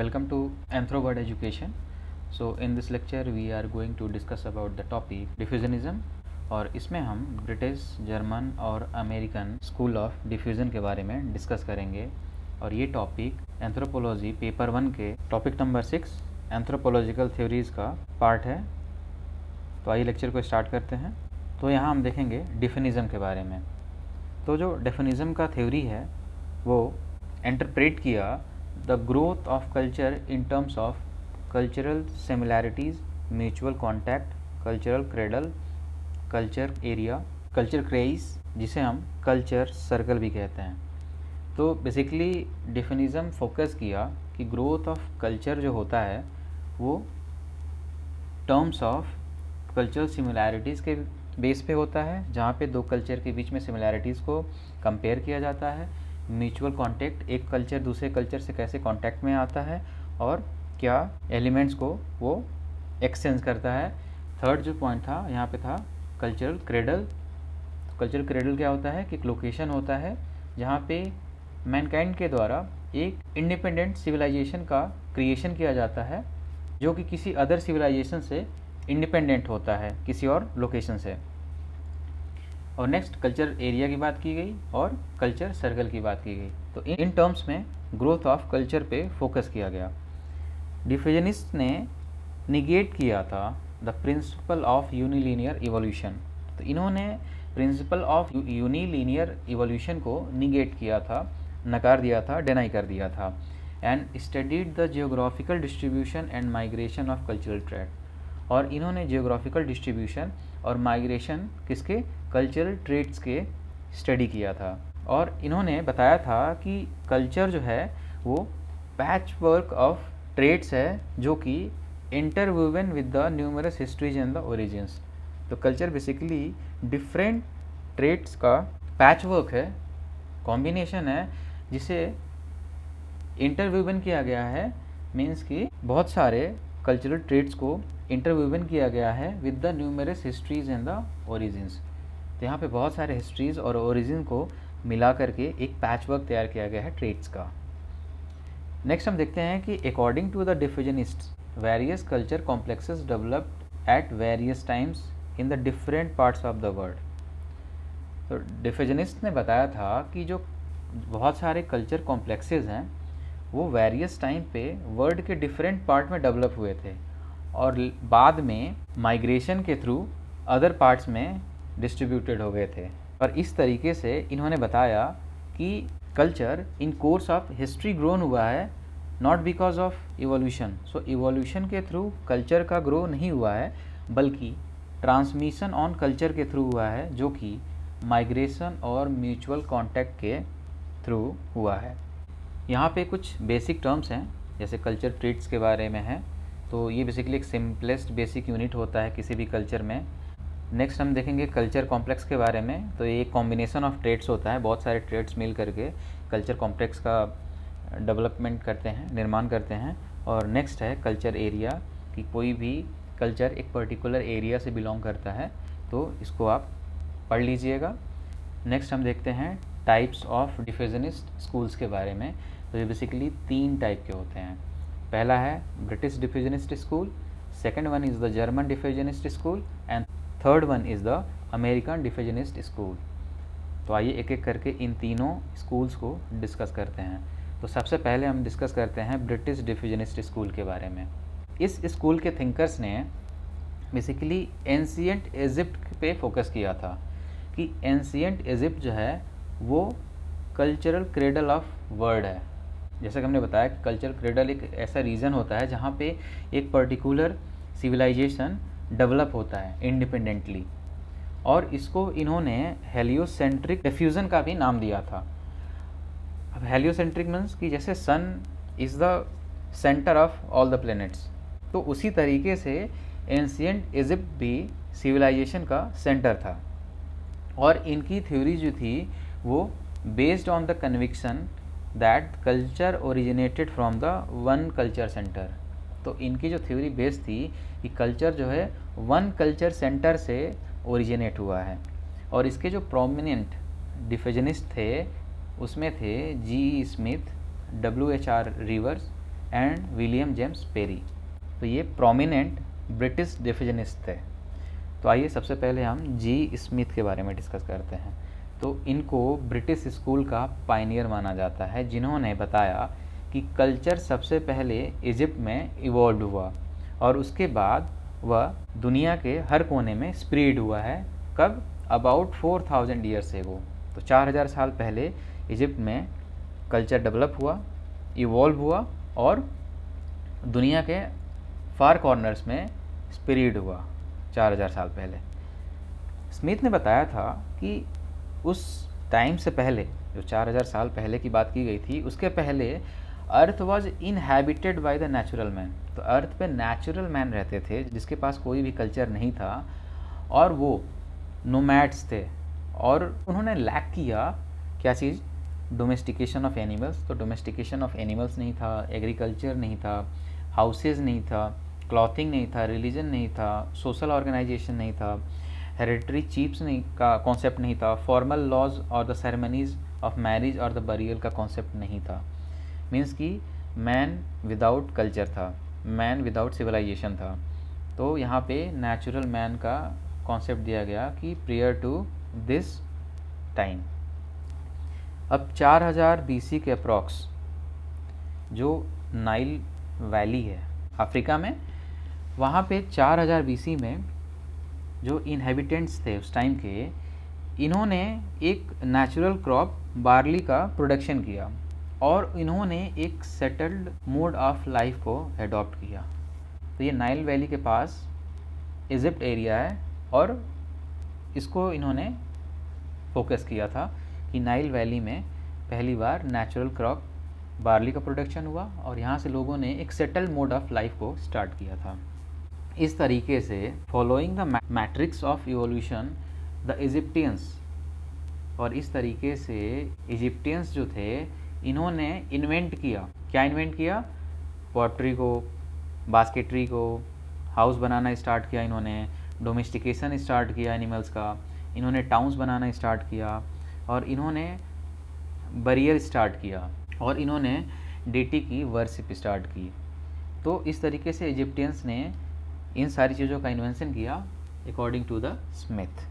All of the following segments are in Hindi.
Welcome to AnthroWord Education. So in this lecture we are going to discuss about the topic diffusionism और इसमें हम ब्रिटिश, जर्मन और अमेरिकन स्कूल ऑफ डिफ्यूज़न के बारे में डिस्कस करेंगे और ये टॉपिक एंथ्रोपोलॉजी पेपर 1 के टॉपिक नंबर 6 एंथ्रोपोलॉजिकल थ्योरीज़ का पार्ट है। तो आइए लेक्चर को स्टार्ट करते हैं। तो यहाँ हम देखेंगे डिफिनिज़म के बारे में। तो जो डिफिनिज़म का थ्योरी है वो इंटरप्रेट किया the growth of culture in terms of cultural similarities, mutual contact, cultural cradle, culture area, culture craze, जिसे हम कल्चर सर्कल भी कहते हैं। तो बेसिकली डिफिनिज़म फोकस किया कि ग्रोथ ऑफ कल्चर जो होता है वो टर्म्स ऑफ कल्चरल सिमिलैरिटीज़ के बेस पे होता है, जहाँ पे दो कल्चर के बीच में सिमिलैरिटीज़ को कंपेयर किया जाता है। म्यूचुअल कॉन्टैक्ट, एक कल्चर दूसरे कल्चर से कैसे कॉन्टैक्ट में आता है और क्या एलिमेंट्स को वो एक्सचेंज करता है। थर्ड जो पॉइंट था यहाँ पे था कल्चरल क्रेडल। कल्चरल क्रेडल क्या होता है कि एक लोकेशन होता है जहाँ पे मैनकाइंड के द्वारा एक इंडिपेंडेंट सिविलाइजेशन का क्रिएशन किया जाता है जो कि किसी अदर सिविलाइजेशन से इंडिपेंडेंट होता है, किसी और लोकेशन से। और नेक्स्ट कल्चर एरिया की बात की गई और कल्चर सर्कल की बात की गई। तो इन टर्म्स में ग्रोथ ऑफ कल्चर पे फोकस किया गया। डिफ्यूजनिस्ट ने निगेट किया था द प्रिंसिपल ऑफ यूनिलीनियर इवोल्यूशन। तो इन्होंने प्रिंसिपल ऑफ यूनिलीनियर इवोल्यूशन को निगेट किया था, नकार दिया था, डिनाई कर दिया था। And studied the geographical distribution and migration of cultural trade. और इन्होंने जियोग्राफिकल डिस्ट्रीब्यूशन और माइग्रेशन किसके, कल्चरल ट्रेड्स के स्टडी किया था। और इन्होंने बताया था कि कल्चर जो है वो पैच वर्क ऑफ ट्रेड्स है जो कि interwoven with the numerous histories and the origins. तो कल्चर बेसिकली डिफरेंट ट्रेड्स का पैच वर्क है, कॉम्बिनेशन है, जिसे इंटरवूवन किया गया है। मीन्स कि बहुत सारे कल्चरल ट्रेड्स को इंटरवूवन किया गया है with the numerous histories and the origins. तो यहाँ पे बहुत सारे हिस्ट्रीज और ओरिजिन को मिला करके एक पैच वर्क तैयार किया गया है ट्रेड्स का। नेक्स्ट हम देखते हैं कि according to the diffusionists various culture complexes developed at various times in the different parts of the world. तो डिफ्यूजनिस्ट ने बताया था कि जो बहुत सारे कल्चर कॉम्प्लेक्सेस हैं वो वेरियस टाइम पे वर्ल्ड के डिफरेंट पार्ट में डेवलप हुए थे और बाद में माइग्रेशन के थ्रू अदर पार्ट्स में डिस्ट्रीब्यूटेड हो गए थे। और इस तरीके से इन्होंने बताया कि culture in course of history grown हुआ है, not because of evolution. So evolution के थ्रू कल्चर का ग्रो नहीं हुआ है, बल्कि ट्रांसमिशन ऑन कल्चर के थ्रू हुआ है, जो कि माइग्रेशन और म्यूचुअल कॉन्टैक्ट के थ्रू हुआ है। यहाँ पे कुछ बेसिक टर्म्स हैं, जैसे कल्चर ट्रेड्स के बारे में है। तो ये बेसिकली एक सिंपलेस्ट बेसिक यूनिट होता है किसी भी कल्चर में। नेक्स्ट हम देखेंगे कल्चर कॉम्प्लेक्स के बारे में। तो ये एक कॉम्बिनेशन ऑफ ट्रेड्स होता है, बहुत सारे ट्रेड्स मिल करके कल्चर कॉम्प्लेक्स का डेवलपमेंट करते हैं, निर्माण करते हैं। और नेक्स्ट है कल्चर एरिया, कि कोई भी कल्चर एक पर्टिकुलर एरिया से बिलोंग करता है, तो इसको आप पढ़ लीजिएगा। नेक्स्ट हम देखते हैं टाइप्स ऑफ डिफ्यूजनिस्ट स्कूल्स के बारे में। तो ये बेसिकली 3 टाइप के होते हैं। पहला है British डिफ्यूजनिस्ट school, second one is the German डिफ्यूजनिस्ट school and third one is the American डिफ्यूजनिस्ट school. तो आइए एक एक करके इन तीनों स्कूल्स को डिस्कस करते हैं। तो सबसे पहले हम डिस्कस करते हैं ब्रिटिश डिफ्यूजनिस्ट स्कूल के बारे में। इस स्कूल के थिंकर्स ने बेसिकली एंशिएंट इजिप्ट पे फोकस किया था कि एंशिएंट इजिप्ट जो है वो कल्चरल क्रेडल ऑफ वर्ल्ड है। जैसा कि हमने बताया कि कल्चरल क्रेडल एक ऐसा रीजन होता है जहाँ पे एक पर्टिकुलर सिविलाइजेशन डेवलप होता है इंडिपेंडेंटली, और इसको इन्होंने हेलियोसेंट्रिक डिफ्यूज़न का भी नाम दिया था। अब हेलियोसेंट्रिक मीन्स कि जैसे sun is the centre of all the planets, तो उसी तरीके से एंशिएंट इजिप्ट भी सिविलाइजेशन का सेंटर था। और इनकी थ्योरी जो थी वो based on the conviction that culture originated from the one culture centre. तो इनकी जो थ्योरी बेस थी कि कल्चर जो है वन कल्चर सेंटर से ओरिजिनेट हुआ है। और इसके जो प्रोमिनेंट डिफ्यूजनिस्ट थे उसमें थे G Smith, WHR Rivers, and William James Perry. तो ये प्रोमिनेंट ब्रिटिश डिफिजनिस्ट थे। तो आइए सबसे पहले हम जी स्मिथ के बारे में डिस्कस करते हैं। तो इनको ब्रिटिश स्कूल का पायनियर माना जाता है, जिन्होंने बताया कि कल्चर सबसे पहले इजिप्ट में इवॉल्व हुआ और उसके बाद वह दुनिया के हर कोने में स्प्रेड हुआ है। कब? About 4000 years ago. तो 4000 साल पहले इजिप्ट में कल्चर डेवलप हुआ, इवॉल्व हुआ और दुनिया के फार कॉर्नर्स में स्प्रेड हुआ 4000 साल पहले। स्मिथ ने बताया था कि उस टाइम से पहले, जो 4000 साल पहले की बात की गई थी, उसके पहले अर्थ was inhabited by the natural man. तो अर्थ पे नेचुरल मैन रहते थे जिसके पास कोई भी कल्चर नहीं था और वो नोमैड्स थे। और उन्होंने लैक किया क्या चीज़? Domestication of animals. तो डोमेस्टिकेशन ऑफ एनिमल्स नहीं था, एग्रीकल्चर नहीं था, हाउसेज नहीं था, क्लॉथिंग नहीं था, रिलीजन नहीं था, सोशल ऑर्गेनाइजेशन नहीं था, हेरिडिटरी चीफ्स नहीं का कॉन्सेप्ट नहीं था, फॉर्मल लॉज और द सेरेमनीज ऑफ मैरिज और द बरियल का कॉन्सेप्ट नहीं था। मीन्स कि मैन विदाउट कल्चर था, मैन विदाउट सिविलाइजेशन था। तो यहाँ पे नेचुरल मैन का कॉन्सेप्ट दिया गया कि प्रियर टू दिस टाइम। अब 4000 BC के अप्रॉक्स जो नाइल वैली है अफ्रीका में, वहाँ पे 4000 BC में जो इनहेबिटेंट्स थे उस टाइम के, इन्होंने एक नेचुरल क्रॉप बार्ली का प्रोडक्शन किया और इन्होंने एक सेटल्ड मोड ऑफ लाइफ को एडॉप्ट किया। तो ये नाइल वैली के पास इजिप्ट एरिया है और इसको इन्होंने फोकस किया था कि नाइल वैली में पहली बार नेचुरल क्रॉप बार्ली का प्रोडक्शन हुआ और यहाँ से लोगों ने एक सेटल्ड मोड ऑफ लाइफ को स्टार्ट किया था। इस तरीके से following the matrix of evolution the Egyptians, और इस तरीके से इजिप्टियंस जो थे इन्होंने इन्वेंट किया। क्या इन्वेंट किया? पॉटरी को, बास्केटरी को, हाउस बनाना स्टार्ट किया इन्होंने, डोमेस्टिकेशन स्टार्ट किया एनिमल्स का, इन्होंने टाउन्स बनाना स्टार्ट किया और इन्होंने बरियर स्टार्ट किया और इन्होंने डेटी की वर्शिप स्टार्ट की। तो इस तरीके से इजिप्टियंस ने इन सारी चीज़ों का इन्वेंशन किया अकॉर्डिंग टू द स्मिथ।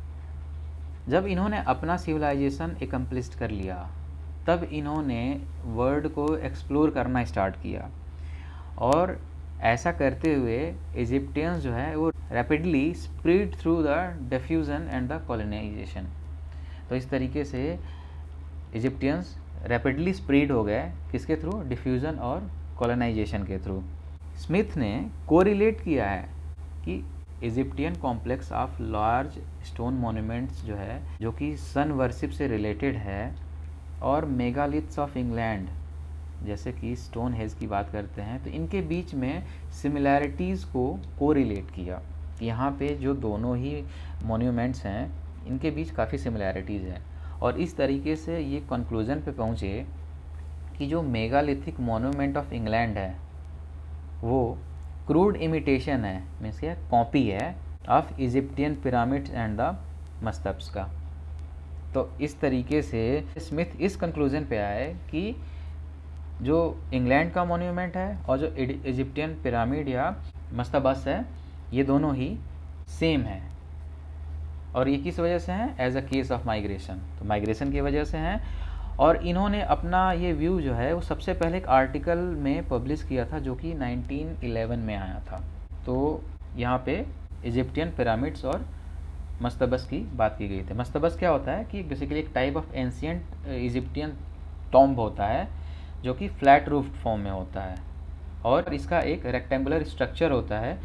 जब इन्होंने अपना सिविलाइजेशन एकम्प्लिश कर लिया तब इन्होंने वर्ल्ड को एक्सप्लोर करना स्टार्ट किया और ऐसा करते हुए इजिप्टियंस जो है वो rapidly spread through the diffusion and the colonisation. तो इस तरीके से इजिप्टियंस रैपिडली स्प्रेड हो गए, किसके थ्रू? डिफ्यूजन और कॉलोनाइजेशन के थ्रू। स्मिथ ने कोरिलेट किया है कि Egyptian complex of large stone monuments जो है, जो कि सन वर्शिप से रिलेटेड है, और मेगालिथ्स ऑफ इंग्लैंड जैसे कि स्टोन हेज की बात करते हैं, तो इनके बीच में सिमिलैरिटीज़ को कोरिलेट किया। यहाँ पे जो दोनों ही मोन्यूमेंट्स हैं इनके बीच काफ़ी सिमिलैरिटीज़ हैं और इस तरीके से ये कंक्लूजन पे पहुँचे कि जो मेगालिथिक मोन्यूमेंट ऑफ इंग्लैंड है वो क्रूड इमिटेशन है, मीन्स क्या, कॉपी है of Egyptian pyramids and the mastabas का। तो इस तरीके से स्मिथ इस कंक्लूजन पे आए कि जो इंग्लैंड का मोन्यूमेंट है और जो इजिप्टियन पिरामिड या मस्तबस है ये दोनों ही सेम है और ये किस वजह से हैं? As a case of migration. तो माइग्रेशन की वजह से हैं और इन्होंने अपना ये व्यू जो है वो सबसे पहले एक आर्टिकल में पब्लिश किया था जो कि 1911 में आया था। तो यहाँ पे इजिप्टियन पिरामिड्स और मस्तबस की बात की गई थी। मस्तबस क्या होता है कि बेसिकली एक type of ancient Egyptian tomb होता है जो कि फ्लैट रूफ फॉर्म में होता है और इसका एक रेक्टेंगुलर स्ट्रक्चर होता है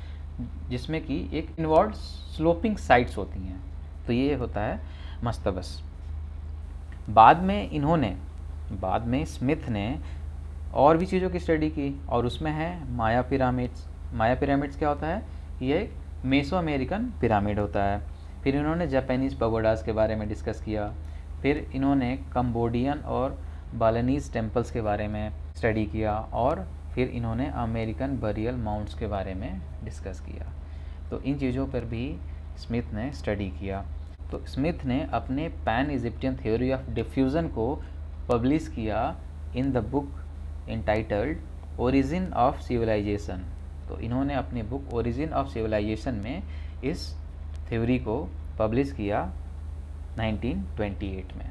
जिसमें कि एक इनवर्ड स्लोपिंग साइड्स होती हैं। तो ये होता है मस्तबस। बाद में स्मिथ ने और भी चीज़ों की स्टडी की और उसमें है माया पिरामिड्स। माया पिरामिड्स क्या होता है? ये एक मेसो अमेरिकन पिरामिड होता है। फिर इन्होंने जापानीज़ पगोडास के बारे में डिस्कस किया। फिर इन्होंने कंबोडियन और बालिनीज़ टेम्पल्स के बारे में स्टडी किया और फिर इन्होंने अमेरिकन बरियल माउंट्स के बारे में डिस्कस किया। तो इन चीज़ों पर भी स्मिथ ने स्टडी किया। तो स्मिथ ने अपने pan Egyptian theory of diffusion को पब्लिश किया in the book entitled origin of civilisation. तो इन्होंने अपनी बुक ओरिजिन ऑफ सिविलाइजेशन में इस थ्योरी को पब्लिश किया 1928 में।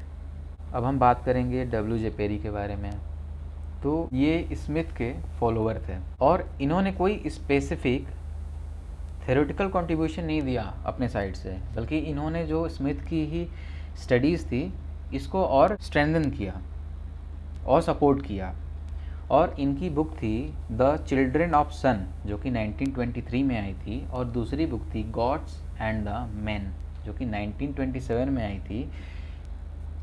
अब हम बात करेंगे W.J. पेरी के बारे में। तो ये स्मिथ के फॉलोअर थे और इन्होंने कोई स्पेसिफिक थ्योरेटिकल कंट्रीब्यूशन नहीं दिया अपने साइड से, बल्कि इन्होंने जो स्मिथ की ही स्टडीज़ थी इसको और स्ट्रेंथन किया और सपोर्ट किया। और इनकी बुक थी द चिल्ड्रन ऑफ सन जो कि 1923 में आई थी, और दूसरी बुक थी गॉड्स एंड द मैन जो कि 1927 में आई थी।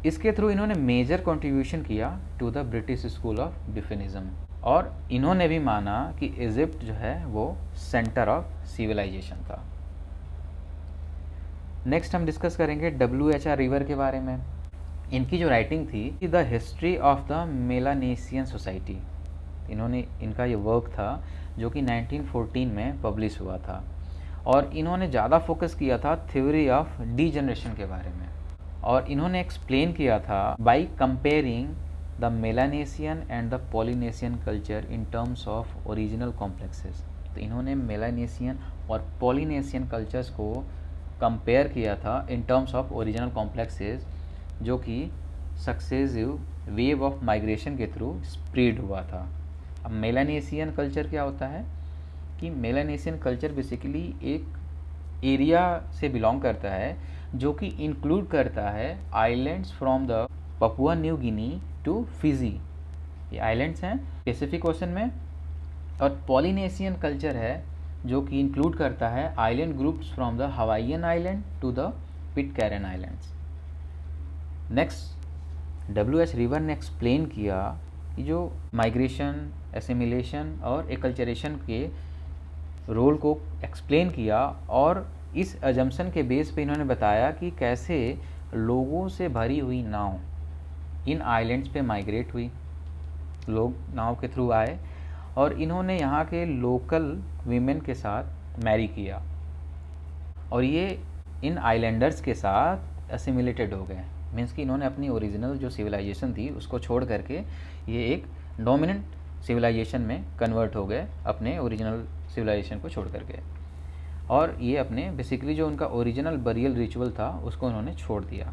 इसके थ्रू इन्होंने मेजर कंट्रीब्यूशन किया to the British school of diffusionism, और इन्होंने भी माना कि इजिप्ट जो है वो सेंटर ऑफ सिविलाइजेशन था। नेक्स्ट हम डिस्कस करेंगे W.H.R. रिवर के बारे में। इनकी जो राइटिंग थी the history of the Melanesian society, इनका ये वर्क था जो कि 1914 में पब्लिश हुआ था, और इन्होंने ज़्यादा फोकस किया था थ्योरी ऑफ डीजनरेशन के बारे में। और इन्होंने एक्सप्लेन किया था by comparing the Melanesian and the Polynesian culture in terms of original complexes. तो इन्होंने मेलानेशियन और पॉलिनेशियन कल्चर्स को कंपेयर किया था in terms of original complexes, जो कि सक्सेसिव वेव ऑफ माइग्रेशन के थ्रू स्प्रेड हुआ था। अब मेलानेशियन कल्चर क्या होता है कि मेलानेशियन कल्चर बेसिकली एक एरिया से बिलोंग करता है जो कि इंक्लूड करता है islands from the Papua New Guinea to Fiji. ये आइलैंड्स हैं पैसिफिक ओशन में। और पॉलिनेशियन कल्चर है जो कि इंक्लूड करता है island groups from the Hawaiian island to the Pitcairn islands. Next W.H. Rivers ने एक्सप्लेन किया कि जो माइग्रेशन, एसिमिलेशन और एकल्चरेशन के रोल को एक्सप्लेन किया, और इस अजम्पशन के बेस पे इन्होंने बताया कि कैसे लोगों से भरी हुई नाव इन आइलैंड्स पे माइग्रेट हुई। लोग नाव के थ्रू आए और इन्होंने यहाँ के लोकल वीमेन के साथ मैरी किया, और ये इन आइलैंडर्स के साथ एसिमिलेटेड हो गए। मीन्स कि इन्होंने अपनी ओरिजिनल जो सिविलाइजेशन थी उसको छोड़ करके ये एक डोमिनेंट सिविलाइजेशन में कन्वर्ट हो गए, अपने ओरिजिनल सिविलाइजेशन को छोड़ करके। और ये अपने बेसिकली जो उनका ओरिजिनल बरियल रिचुअल था उसको उन्होंने छोड़ दिया।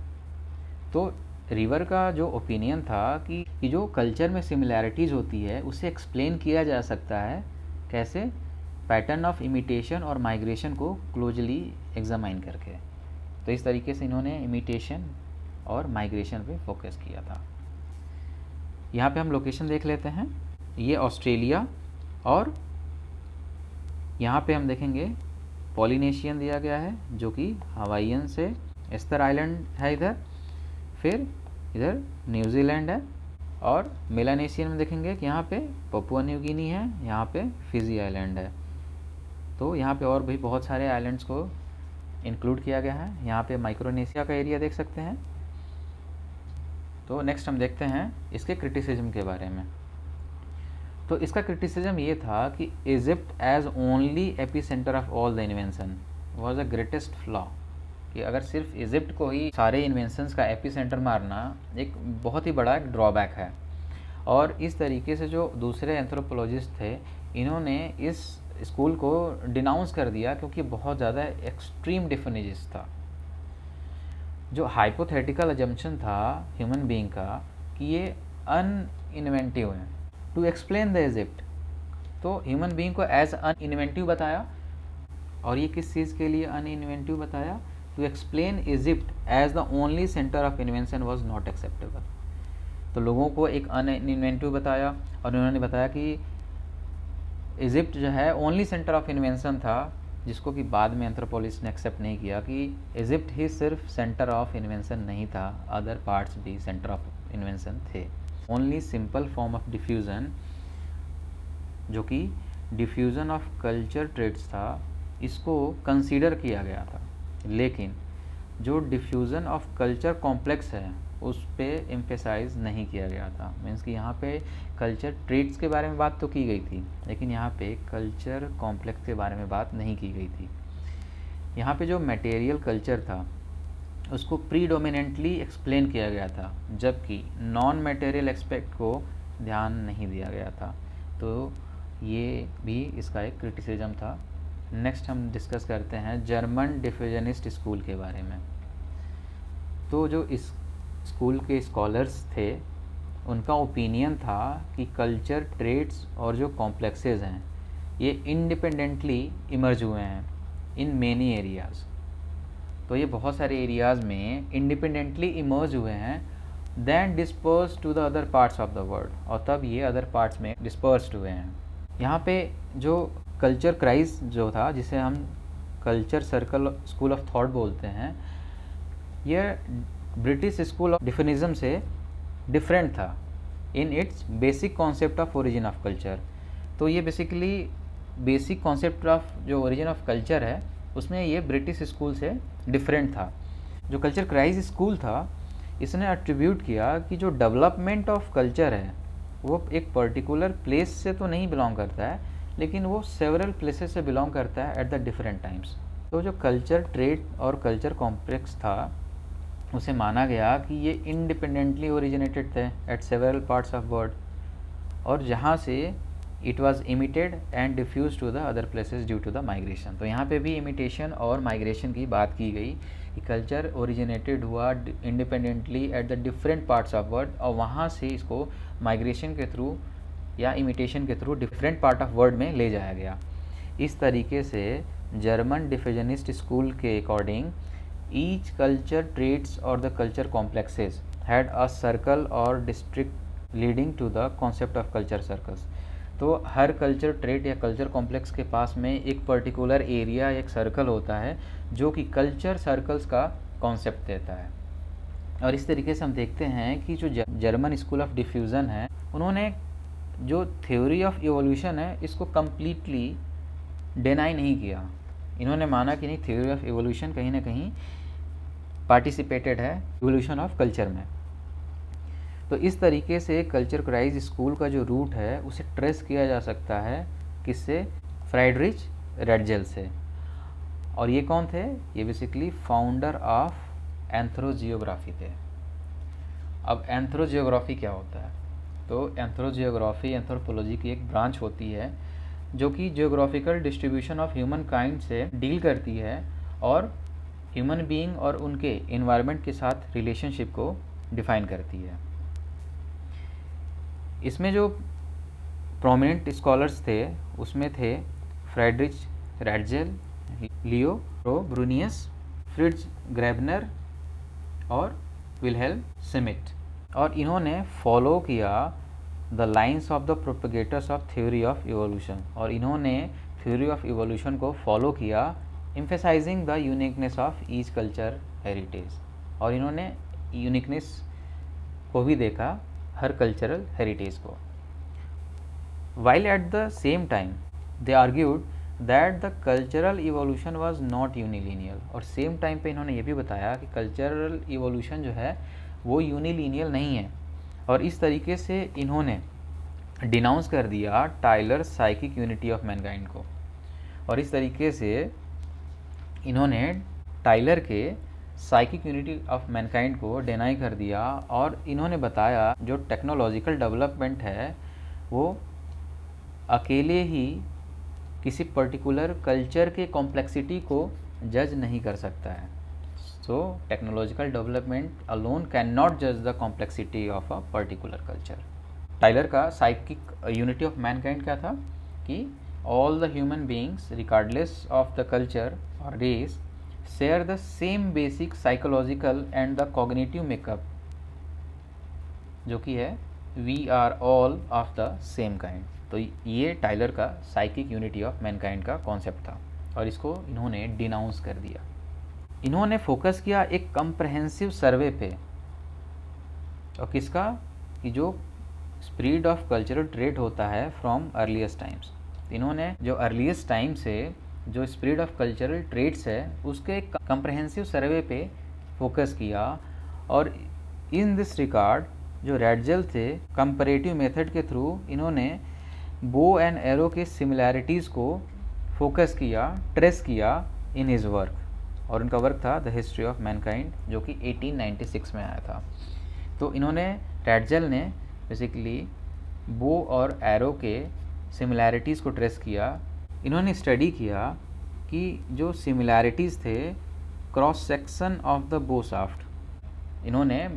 तो रिवर का जो ओपिनियन था कि जो कल्चर में सिमिलैरिटीज़ होती है उसे एक्सप्लेन किया जा सकता है कैसे, पैटर्न ऑफ इमिटेशन और माइग्रेशन को क्लोजली एग्जामाइन करके। तो इस तरीके से इन्होंने इमिटेशन और माइग्रेशन पे फोकस किया था। यहाँ पे हम लोकेशन देख लेते हैं। ये ऑस्ट्रेलिया, और यहाँ पे हम देखेंगे पॉलिनेशियन दिया गया है जो कि हवाईयन से एस्टर आइलैंड है इधर, फिर इधर न्यूजीलैंड है, और मेलानेशियन में देखेंगे कि यहाँ पे पपुआ न्यू गिनी है, यहाँ पे फिजी आइलैंड है। तो यहाँ पे और भी बहुत सारे आइलैंड्स को इंक्लूड किया गया है। यहाँ पे माइक्रोनेशिया का एरिया देख सकते हैं। तो नेक्स्ट हम देखते हैं इसके क्रिटिसिज्म के बारे में। तो इसका क्रिटिसिज्म ये था कि Egypt as only epicentre of all the invention was the greatest flaw, कि अगर सिर्फ इजिप्ट को ही सारे इन्वेंशंस का एपी सेंटर मारना एक बहुत ही बड़ा एक ड्रॉबैक है। और इस तरीके से जो दूसरे एंथ्रोपोलॉजिस्ट थे इन्होंने इस स्कूल को डिनाउंस कर दिया, क्योंकि बहुत ज़्यादा एक्सट्रीम डिफिनिशन था। जो हाइपोथेटिकल अजम्पशन था ह्यूमन बीइंग का कि ये अनइन्वेंटिव है टू एक्सप्लेन द इजिप्ट, तो ह्यूमन बीइंग को एज अनइन्वेंटिव बताया। और ये किस चीज़ के लिए अनइन्वेंटिव बताया? To explain Egypt as the only centre of invention was not acceptable. तो लोगों को एक अनइन्वेंटिव बताया, और उन्होंने बताया कि इजिप्ट जो है ओनली सेंटर ऑफ इन्वेंशन था, जिसको कि बाद में एंथ्रोपोलॉजिस्ट ने एक्सेप्ट नहीं किया कि इजिप्ट ही सिर्फ सेंटर ऑफ इन्वेंशन नहीं था, अदर पार्ट्स भी सेंटर ऑफ इन्वेंशन थे। Only simple form of diffusion, जो कि डिफ्यूज़न ऑफ कल्चर ट्रेड्स था, इसको कंसीडर किया गया था। लेकिन जो डिफ्यूज़न ऑफ कल्चर कॉम्प्लेक्स है उस पे एम्फेसाइज नहीं किया गया था। मीन्स कि यहाँ पे कल्चर ट्रेड्स के बारे में बात तो की गई थी, लेकिन यहाँ पे कल्चर कॉम्प्लेक्स के बारे में बात नहीं की गई थी। यहाँ पे जो मटेरियल कल्चर था उसको प्रीडोमिनेंटली एक्सप्लेन किया गया था, जबकि नॉन मटेरियल एस्पेक्ट को ध्यान नहीं दिया गया था। तो ये भी इसका एक क्रिटिसिज्म था। नेक्स्ट हम डिस्कस करते हैं जर्मन डिफ्यूजनिस्ट स्कूल के बारे में। तो जो इस स्कूल के स्कॉलर्स थे उनका ओपिनियन था कि कल्चर, ट्रेड्स और जो कॉम्प्लेक्सेस हैं ये इंडिपेंडेंटली इमर्ज हुए हैं इन मेनी एरियाज़। तो ये बहुत सारे एरियाज़ में इंडिपेंडेंटली इमर्ज हुए हैं, then disperse to the other parts of the world, और तब ये अदर पार्ट्स में डिस्पर्स्ड हुए हैं। यहाँ पे जो कल्चर क्राइस जो था, जिसे हम culture circle school of thought बोलते हैं, यह ब्रिटिश स्कूल ऑफ डिफिनिज्म से डिफरेंट था in its basic concept of origin of culture. तो ये बेसिकली बेसिक कॉन्सेप्ट ऑफ जो ओरिजिन ऑफ कल्चर है उसमें ये ब्रिटिश स्कूल से डिफरेंट था। जो कल्चर क्राइस स्कूल था इसने अट्रीब्यूट किया कि जो डेवलपमेंट ऑफ कल्चर है वो एक पर्टिकुलर प्लेस से तो नहीं बिलोंग करता है, लेकिन वो सेवरल प्लेसेस से बिलोंग करता है एट द डिफरेंट टाइम्स। तो जो कल्चर ट्रेड और कल्चर कॉम्प्लेक्स था उसे माना गया कि ये इंडिपेंडेंटली ओरिजिनेटेड थे at several parts of world, और जहाँ से it was imitated and diffuse to the other places due to the migration. तो यहाँ पे भी इमिटेशन और माइग्रेशन की बात की गई कि कल्चर ओरिजिनेटेड हुआ independently at the different parts of world, और वहाँ से इसको माइग्रेशन के थ्रू या इमिटेशन के through different part of world में ले जाया गया। इस तरीके से जर्मन डिफ्यूजनिस्ट स्कूल के according each culture traits or the culture complexes had a circle or district leading to the concept of culture circles। तो हर कल्चर ट्रेट या कल्चर कॉम्प्लेक्स के पास में एक पर्टिकुलर एरिया, एक सर्कल होता है जो कि कल्चर सर्कल्स का कॉन्सेप्ट देता है। और इस तरीके से हम देखते हैं कि जो जर्मन स्कूल ऑफ डिफ्यूज़न है उन्होंने जो थ्योरी ऑफ इवोल्यूशन है इसको कम्प्लीटली डिनाई नहीं किया। इन्होंने माना कि नहीं, थ्योरी ऑफ इवोल्यूशन कहीं ना कहीं पार्टिसिपेटेड है इवोल्यूशन ऑफ कल्चर में। तो इस तरीके से कल्चर क्राइस स्कूल का जो रूट है उसे ट्रेस किया जा सकता है किससे? फ्राइडरिच रेडजेल से। और ये कौन थे? ये बेसिकली फाउंडर ऑफ एंथ्रोजियोग्राफी थे। अब एंथ्रोजियोग्राफी क्या होता है? तो एंथ्रोजियोग्राफी एंथ्रोपोलॉजी की एक ब्रांच होती है जो कि geographical distribution of human kind से डील करती है और ह्यूमन बीइंग और उनके इन्वायरमेंट के साथ रिलेशनशिप को डिफाइन करती है। इसमें जो प्रोमिनेंट स्कॉलर्स थे उसमें थे Friedrich Ratzel, Leo Frobenius, Fritz Graebner और विलहेल्म स्मिथ। और इन्होंने फॉलो किया the lines of the propagators of theory of evolution, और इन्होंने थ्योरी ऑफ इवोल्यूशन को फॉलो किया emphasising the uniqueness of each culture heritage. और इन्होंने यूनिकनेस को भी देखा हर कल्चरल हेरिटेज को। While at the same time they argued that the cultural evolution was not unilinear, और सेम टाइम पे इन्होंने ये भी बताया कि कल्चरल इवोल्यूशन जो है वो यूनिलीनियर नहीं है। और इस तरीके से इन्होंने डिनाउंस कर दिया Tylor psychic unity of mankind को, और इस तरीके से इन्होंने टाइलर के साइकिक यूनिटी ऑफ मैनकाइंड को डिनाई कर दिया। और इन्होंने बताया जो टेक्नोलॉजिकल डेवलपमेंट है वो अकेले ही किसी पर्टिकुलर कल्चर के कॉम्प्लेक्सिटी को जज नहीं कर सकता है। So technological development alone can not जज the complexity of a particular culture. Tylor का साइकिक यूनिटी ऑफ मैनकाइंड क्या था कि all the human beings regardless of the culture or race share the same basic psychological and the cognitive makeup, जो कि है we are all of the same kind। तो ये टाइलर का साइकिक यूनिटी ऑफ मैनकाइंड का कॉन्सेप्ट था और इसको इन्होंने डिनाउंस कर दिया। इन्होंने फोकस किया एक कंप्रहेंसिव सर्वे पे, और किसका? कि जो स्प्रेड ऑफ कल्चरल ट्रेड होता है फ्रॉम अर्लीस्ट टाइम्स। इन्होंने जो अर्लीस्ट टाइम से जो स्प्रेड ऑफ कल्चरल ट्रेड्स है उसके कंप्रहेंसिव सर्वे पे फोकस किया। और इन दिस रिगार्ड जो रेडजेल थे कंपैरेटिव मेथड के थ्रू इन्होंने बो एंड एरो के सिमिलैरिटीज़ को फोकस किया, ट्रेस किया इन हिज वर्क, और उनका वर्क था द हिस्ट्री ऑफ मैनकाइंड जो कि 1896 में आया था। तो इन्होंने रेडजेल ने बेसिकली बो और एरो के सिमिलैरिटीज़ को ट्रेस किया। इन्होंने स्टडी किया कि जो सिमिलैरिटीज़ थे क्रॉस सेक्शन ऑफ द बो शाफ्ट, इन्होंने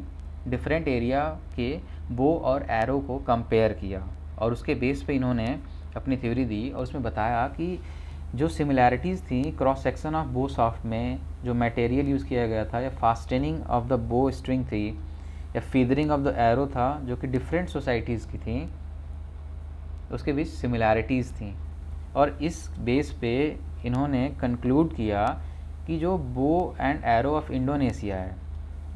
डिफरेंट एरिया के बो और एरो को कंपेयर किया और उसके बेस पे इन्होंने अपनी थ्योरी दी और उसमें बताया कि जो सिमिलैरिटीज़ थी क्रॉस सेक्शन ऑफ बो शाफ्ट में जो मटेरियल यूज़ किया गया था, या फास्टनिंग ऑफ द बो स्ट्रिंग थी, या फीदरिंग ऑफ द एरो था, जो कि डिफरेंट सोसाइटीज़ की थी, उसके बीच सिमिलैरिटीज़ थी। और इस बेस पे इन्होंने कंक्लूड किया कि जो bow and arrow of Indonesia है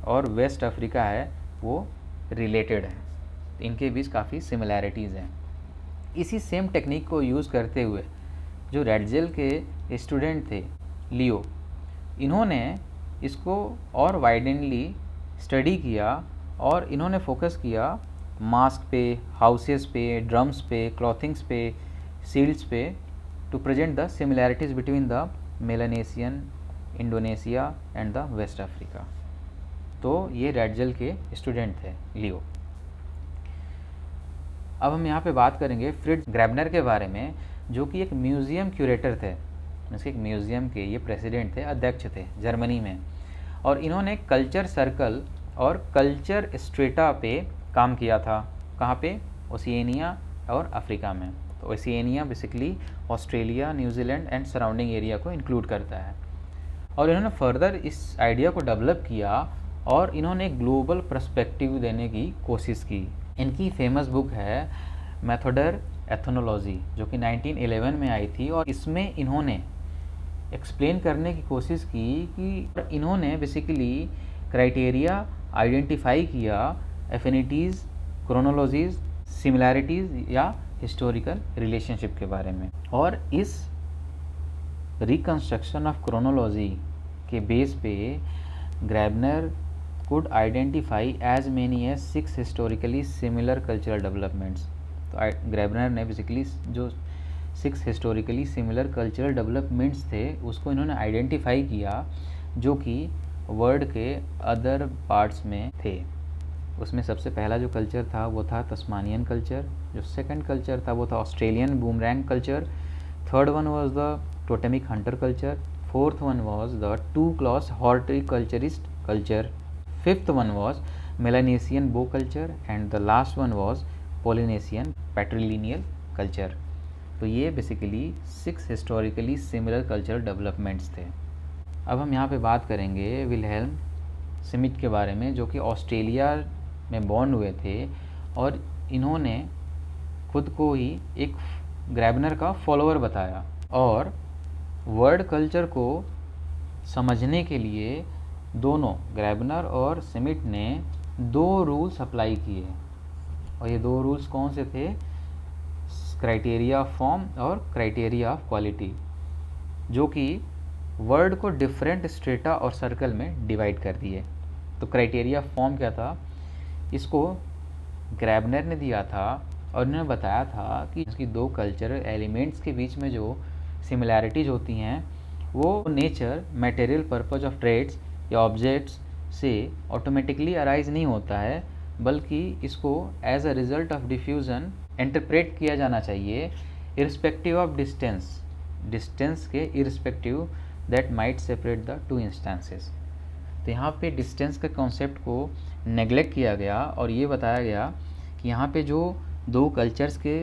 और वेस्ट अफ्रीका है वो रिलेटेड है, इनके बीच काफ़ी सिमिलैरिटीज़ हैं। इसी सेम टेक्निक को यूज़ करते हुए जो रेडजेल के स्टूडेंट थे लियो, इन्होंने इसको और वाइडेनली स्टडी किया और इन्होंने फोकस किया मास्क पे, हाउसेस पे, ड्रम्स पे, क्लॉथिंग्स पे, सील्ड्स पे, to present the similarities between the Melanesian, Indonesia and the West Africa. तो ये रेडजेल के स्टूडेंट थे लियो। अब हम यहाँ पे बात करेंगे फ्रिट्ज ग्रैबनर के बारे में, जो कि एक म्यूज़ियम क्यूरेटर थे, इसके एक म्यूज़ियम के ये प्रेसिडेंट थे, अध्यक्ष थे जर्मनी में। और इन्होंने कल्चर सर्कल और कल्चर स्ट्रेटा पे काम किया था। कहाँ पे? ओशिनिया और अफ्रीका में। तो Oceania basically Australia, New Zealand and surrounding area को इंक्लूड करता है। और इन्होंने फर्दर इस आइडिया को डेवलप किया और इन्होंने ग्लोबल पर्सपेक्टिव देने की कोशिश की। इनकी फेमस बुक है मेथोडर एथनोलॉजी, जो कि 1911 में आई थी। और इसमें इन्होंने एक्सप्लेन करने की कोशिश की कि इन्होंने बेसिकली क्राइटेरिया आइडेंटिफाई किया एफिनिटीज़, क्रोनोलॉजीज़, सिमिलैरिटीज़ या हिस्टोरिकल रिलेशनशिप के बारे में। और इस रिकंस्ट्रक्शन ऑफ क्रोनोलॉजी के बेस पे ग्रैबनर could identify as many as 6 historically similar cultural developments। तो ग्रैबनर ने बेसिकली जो 6 हिस्टोरिकली सिमिलर कल्चरल डेवलपमेंट्स थे उसको इन्होंने आइडेंटिफाई किया, जो कि वर्ल्ड के अदर पार्ट्स में थे। उसमें सबसे पहला जो कल्चर था वो था तस्मानियन कल्चर, जो सेकंड कल्चर था वो था Australian boomerang culture, third one was the totemic Hunter culture, fourth one was the two clause horticulturist culture, fifth one was Melanesian bow culture and the last one was Polynesian patrilineal culture। तो ये basically 6 historically similar cultural developments थे। अब हम यहाँ पे बात करेंगे विल्हेल्म स्मिथ के बारे में, जो कि ऑस्ट्रेलिया में बॉर्न हुए थे और इन्होंने खुद को ही एक ग्रैबनर का फॉलोअर बताया। और वर्ल्ड कल्चर को समझने के लिए दोनों ग्रैबनर और स्मिथ ने 2 रूल्स अप्लाई किए। और ये 2 रूल्स कौन से थे? क्राइटेरिया ऑफ फॉर्म और क्राइटेरिया ऑफ क्वालिटी, जो कि वर्ड को डिफरेंट स्ट्रेटा और सर्कल में डिवाइड कर दिए। तो क्राइटेरिया ऑफ फॉर्म क्या था? इसको ग्रैबनर ने दिया था और उन्होंने बताया था कि इसकी 2 कल्चरल एलिमेंट्स के बीच में जो सिमिलैरिटीज होती हैं वो nature, material purpose of trades या ऑब्जेक्ट्स से ऑटोमेटिकली अराइज नहीं होता है, बल्कि इसको as a result of diffusion interpret किया जाना चाहिए इररिस्पेक्टिव ऑफ डिस्टेंस के irrespective that might separate the 2 instances. तो यहाँ पे डिस्टेंस के कॉन्सेप्ट को नेग्लेक्ट किया गया और ये बताया गया कि यहाँ पे जो 2 कल्चर्स के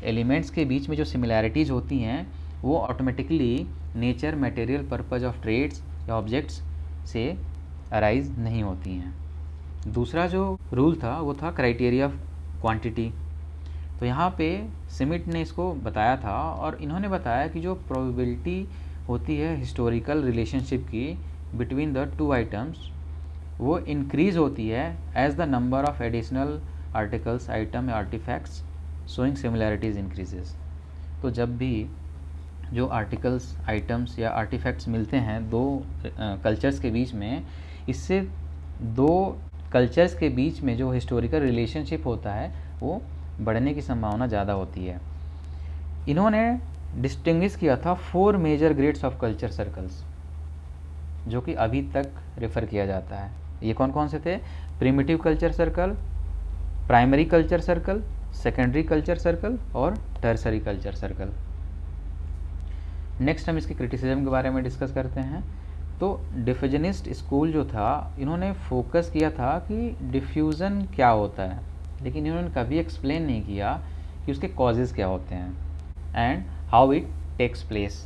एलिमेंट्स के बीच में जो सिमिलैरिटीज़ होती हैं वो automatically nature, material purpose of trades या ऑब्जेक्ट्स से अराइज नहीं होती हैं। दूसरा जो रूल था वो था क्राइटेरिया ऑफ क्वांटिटी। तो यहाँ पे स्मिथ ने इसको बताया था और इन्होंने बताया कि जो प्रोबेबिलिटी होती है हिस्टोरिकल रिलेशनशिप की बिटवीन द 2 आइटम्स वो इंक्रीज़ होती है as the number of additional articles, item या आर्टिफैक्ट्स शोइंग सिमिलैरिटीज़ इंक्रीजेस। तो जब भी जो आर्टिकल्स, आइटम्स या आर्टिफैक्ट्स मिलते हैं 2 कल्चर्स के बीच में, इससे 2 कल्चर्स के बीच में जो हिस्टोरिकल रिलेशनशिप होता है वो बढ़ने की संभावना ज़्यादा होती है। इन्होंने डिस्टिंग्विश किया था 4 major grades of culture circles, जो कि अभी तक रेफ़र किया जाता है। ये कौन कौन से थे? Primitive culture circle, primary culture circle, secondary culture circle और टर्सरी कल्चर सर्कल। नेक्स्ट हम इसके क्रिटिसिज्म के बारे में डिस्कस करते हैं। तो डिफ्यूजनिस्ट स्कूल जो था, इन्होंने फोकस किया था कि डिफ्यूज़न क्या होता है, लेकिन इन्होंने कभी एक्सप्लेन नहीं किया कि उसके कॉजेज़ क्या होते हैं and how it takes place.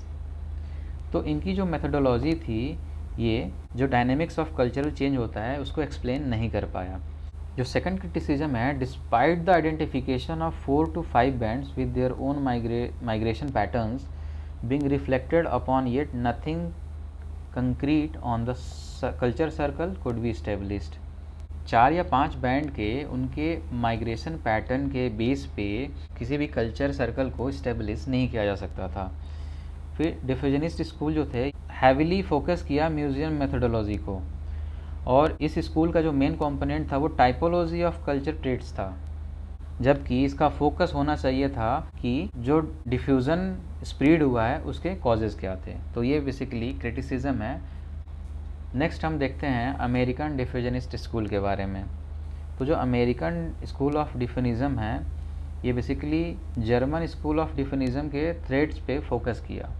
तो इनकी जो मेथोडोलॉजी थी, ये जो डायनेमिक्स ऑफ कल्चरल चेंज होता है उसको एक्सप्लेन नहीं कर पाया। जो सेकंड क्रिटिसिज्म है, despite the identification of 4 to 5 bands with their own migration patterns being reflected upon, yet nothing concrete on the culture circle could be established। 4 या 5 बैंड के उनके माइग्रेशन पैटर्न के बेस पे किसी भी कल्चर सर्कल को इस्टेब्लिश नहीं किया जा सकता था। फिर डिफ्यूजनिस्ट स्कूल जो थे, हैविली फोकस किया म्यूजियम मेथोडोलॉजी को, और इस स्कूल का जो मेन कंपोनेंट था वो टाइपोलॉजी ऑफ कल्चर ट्रेट्स था, जबकि इसका फोकस होना चाहिए था कि जो डिफ्यूज़न स्प्रेड हुआ है उसके कॉजेज़ क्या थे। तो ये बेसिकली क्रिटिसिज्म है। नेक्स्ट हम देखते हैं अमेरिकन डिफ्यूजनिस्ट स्कूल के बारे में। तो जो अमेरिकन स्कूल ऑफ डिफ्यूजनिज्म है, ये बेसिकली जर्मन स्कूल ऑफ डिफ्यूजनिज्म के थ्रेड्स पे फोकस किया,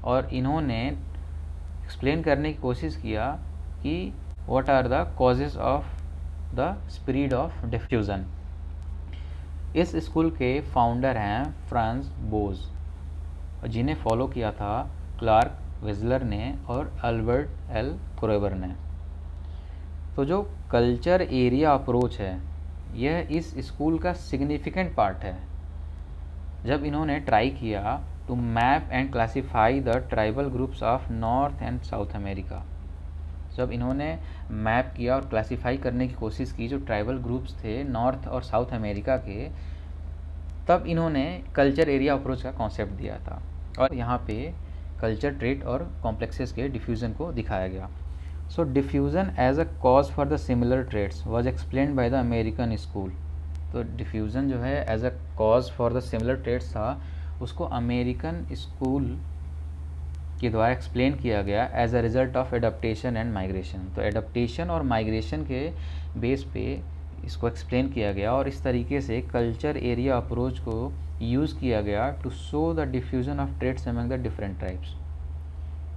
और इन्होंने एक्सप्लेन करने की कोशिश किया कि what are the causes of the spread of diffusion. इस स्कूल के फाउंडर हैं फ्रांस बोज, जिन्हें फॉलो किया था क्लार्क विज़लर ने और अल्बर्ट एल क्रोबर ने। तो जो कल्चर एरिया अप्रोच है, यह इस स्कूल का सिग्निफिकेंट पार्ट है। जब इन्होंने ट्राई किया to map and classify the tribal groups of North and South America, जब इन्होंने मैप किया और क्लासीफाई करने की कोशिश की जो ट्राइबल ग्रुप्स थे नॉर्थ और साउथ अमेरिका के, तब इन्होंने कल्चर एरिया अप्रोच का कॉन्सेप्ट दिया था, और यहाँ पे कल्चर ट्रेट और कॉम्प्लेक्सेस के डिफ्यूज़न को दिखाया गया। So diffusion as a cause for the similar traits was explained by the American school. तो डिफ्यूज़न जो है as a cause for the similar traits था, उसको अमेरिकन स्कूल के द्वारा एक्सप्लेन किया गया as a result of adaptation and migration. तो एडाप्टेशन और माइग्रेशन के बेस पे इसको एक्सप्लेन किया गया, और इस तरीके से कल्चर एरिया अप्रोच को यूज़ किया गया to show the diffusion of traits among the different tribes.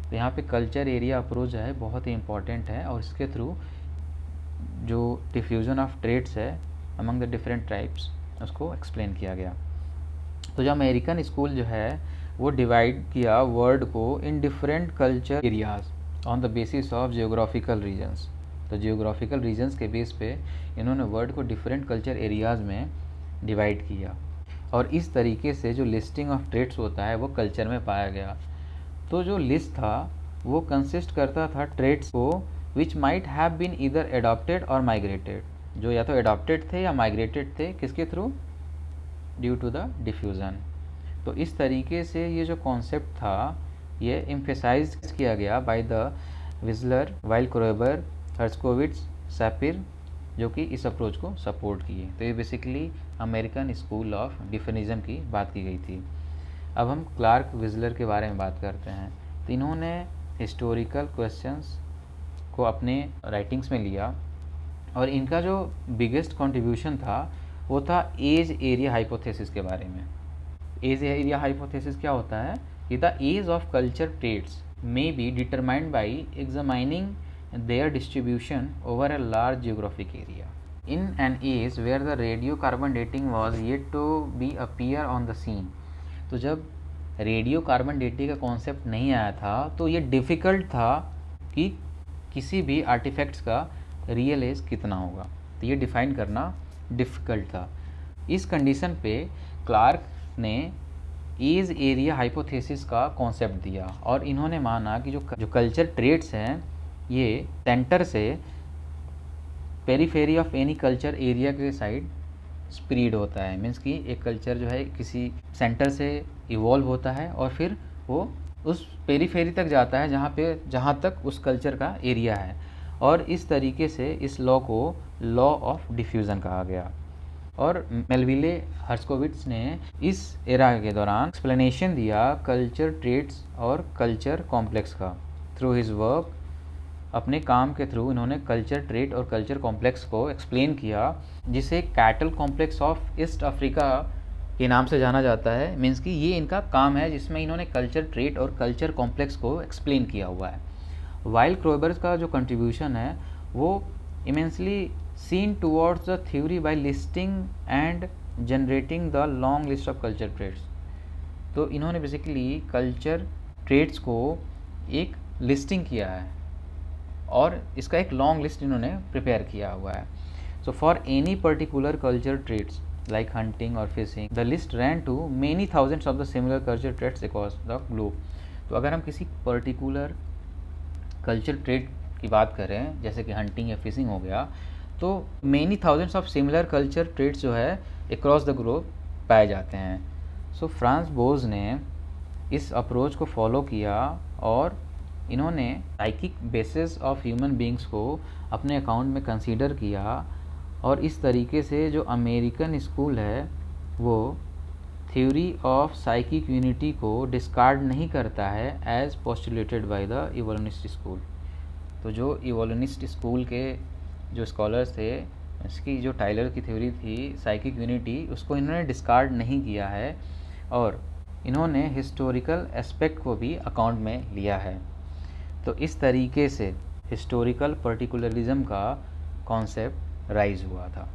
तो यहाँ पे कल्चर एरिया अप्रोच है बहुत ही इंपॉर्टेंट है, और इसके थ्रू जो डिफ्यूज़न ऑफ ट्रेड्स है अमंग द डिफरेंट ट्राइब्स उसको एक्सप्लेन किया गया। तो जो अमेरिकन स्कूल जो है वो डिवाइड किया वर्ड को in different culture areas on the basis of geographical regions. तो जियोग्राफिकल रीजन्स के बेस पे इन्होंने वर्ड को डिफरेंट कल्चर एरियाज़ में डिवाइड किया, और इस तरीके से जो लिस्टिंग ऑफ ट्रेट्स होता है वो कल्चर में पाया गया। तो जो लिस्ट था वो कंसिस्ट करता था ट्रेट्स को which might have been either adopted और माइग्रेटेड, जो या तो एडॉप्टेड थे या माइग्रेटेड थे, किसके through, due to the diffusion. तो इस तरीके से ये जो कॉन्सेप्ट था ये एम्फेसाइज किया गया बाय द विज़लर, वाइल क्रोबर, हर्स्कोविट्ज, सैपिर, जो कि इस अप्रोच को सपोर्ट किए। तो ये बेसिकली अमेरिकन स्कूल ऑफ डिफ्यूजनिज्म की बात की गई थी। अब हम क्लार्क विज़लर के बारे में बात करते हैं। तो इन्होंने हिस्टोरिकल क्वेश्चंस को अपने राइटिंग्स में लिया, और इनका जो बिगेस्ट कंट्रीब्यूशन था वो था एज एरिया हाइपोथेसिस के बारे में। एज एरिया हाइपोथेसिस क्या होता है कि the age of culture traits may be determined by examining their distribution over a large geographic area in an age where the radiocarbon dating was yet to be appear on the scene। तो जब रेडियो कार्बन डेटिंग का कॉन्सेप्ट नहीं आया था तो ये डिफ़िकल्ट था कि किसी भी आर्टिफैक्ट्स का रियल एज कितना होगा, तो ये डिफ़ाइन करना डिफ़िकल्ट था। इस कंडीशन पे क्लार्क ने एज एरिया हाइपोथेसिस का कॉन्सेप्ट दिया, और इन्होंने माना कि जो कल्चर ट्रेड्स हैं ये सेंटर से periphery of any culture area के साइड स्प्रेड होता है। मीन्स कि एक कल्चर जो है किसी सेंटर से इवॉल्व होता है और फिर वो उस पेरीफेरी तक जाता है जहाँ तक उस कल्चर का एरिया है, और इस तरीके से इस लॉ को लॉ ऑफ डिफ्यूज़न कहा गया। और मेलविले हर्स्कोविट्ज ने इस एरा के दौरान एक्सप्लेनेशन दिया कल्चर ट्रेड्स और कल्चर कॉम्प्लेक्स का थ्रू हिज वर्क अपने काम के थ्रू इन्होंने कल्चर ट्रेट और कल्चर कॉम्प्लेक्स को एक्सप्लेन किया, जिसे cattle complex of east Africa के नाम से जाना जाता है। मीन्स कि ये इनका काम है जिसमें इन्होंने कल्चर ट्रेट और कल्चर कॉम्प्लेक्स को एक्सप्लेन किया हुआ है। वाइल क्रोइबर्स का जो कंट्रीब्यूशन है वो immensely seen towards the theory by listing and generating the long list of culture traits. तो इन्होंने बेसिकली कल्चर ट्रेट्स को एक लिस्टिंग किया है और इसका एक लॉन्ग लिस्ट इन्होंने प्रिपेयर किया हुआ है। So for any particular culture traits like hunting or fishing, the list ran to many thousands of the similar culture traits across the globe। तो अगर हम किसी पर्टिकुलर कल्चर ट्रेट की बात करें जैसे कि हंटिंग या फिशिंग हो गया, तो many thousands of similar culture traits जो है अक्रॉस द ग्लोब पाए जाते हैं। सो फ्रांस बोज ने इस अप्रोच को फॉलो किया और इन्होंने psychic basis of human beings को अपने अकाउंट में कंसीडर किया और इस तरीके से जो अमेरिकन स्कूल है वो थ्योरी ऑफ साइकिक यूनिटी को डिस्कार्ड नहीं करता है as postulated by the evolutionist school. तो जो इवोल्यूनिस्ट स्कूल के जो स्कॉलर्स थे, इसकी जो टाइलर की थ्योरी थी साइकिक यूनिटी, उसको इन्होंने डिस्कार्ड नहीं किया है और इन्होंने हिस्टोरिकल एस्पेक्ट को भी अकाउंट में लिया है। तो इस तरीके से हिस्टोरिकल पर्टिकुलरिज्म का कॉन्सेप्ट राइज हुआ था।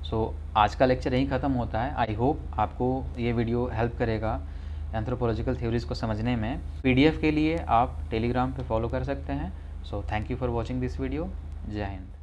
सो आज का लेक्चर यहीं ख़त्म होता है। आई होप आपको ये वीडियो हेल्प करेगा एंथ्रोपोलॉजिकल थ्योरीज को समझने में। पीडीएफ के लिए आप टेलीग्राम पे फॉलो कर सकते हैं। So thank you for watching this video. जय हिंद।